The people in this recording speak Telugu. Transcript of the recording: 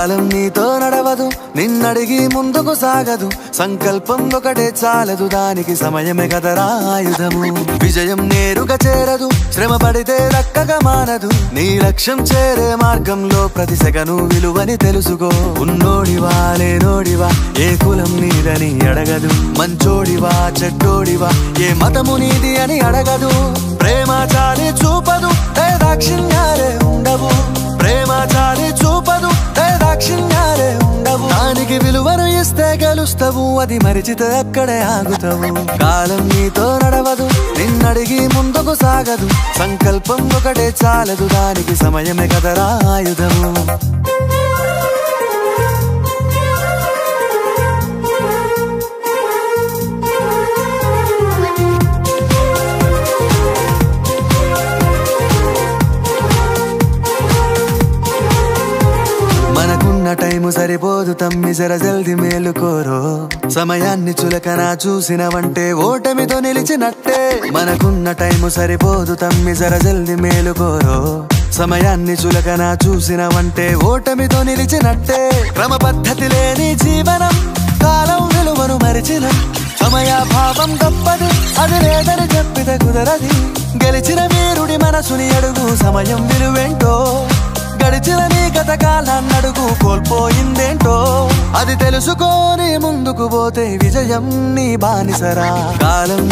కాలం నీతో నడవదు, నిన్నడిగి ముందుకు సాగదు. సంకల్పం ఒకటే చాలదు, దానికి సమయమే కదరా ఆయుధము. విజయం నేరుగా చేరదు, శ్రమ పడితే దక్కగా మానదు. నీ లక్ష్యం చేరే మార్గంలో ప్రతి సెకను విలువని తెలుసుకో. ఉన్నోడివా లేనోడివా, ఏ కులం నీదని అడగదు. మంచోడివా చెడ్డోడివా, ఏ మతము నీది అని అడగదు. ప్రేమ చాలి చూపదు, దాక్షిణ్యాలే ఉండవు. ప్రేమ చాలి చూపదు, దాక్షిణ్యాలే ఉండవు. దానికి విలువను ఇస్తే గెలుస్తావు, అది మరిచితే అక్కడే ఆగుతావు. కాలం నీతో నడవదు, నిన్నడిగి ముందుకు సాగదు. సంకల్పం ఒకటే చాలదు, దానికి సమయమే కదరా ఆయుధము. మనకున్న టైము సరిపోదు తమ్మి, జర జల్ది మేలుకోరో. సమయాన్ని చులకన చూసినవంటే ఓటమితో నిలిచినట్టే. మనకున్న టైము సరిపోదు తమ్మి, జర జల్ది మేలుకోరో. సమయాన్ని చులకన చూసినవంటే ఓటమితో నిలిచినట్టే. క్రమ పద్ధతి లేని జీవనం, కాలం విలువను మరిచిన. సమయాభావం గొప్పది, అది లేదని చెప్పితే కుదరది. గెలిచిన వీరుడి మనసుని అడుగు, సమయం విలువేంటో. గడిచిన నీ గత కాలాన్నడుగు, కోల్పోయిందేంటో. అది తెలుసుకొని ముందుకు పోతే విజయం నీ బానిసరా. కాలం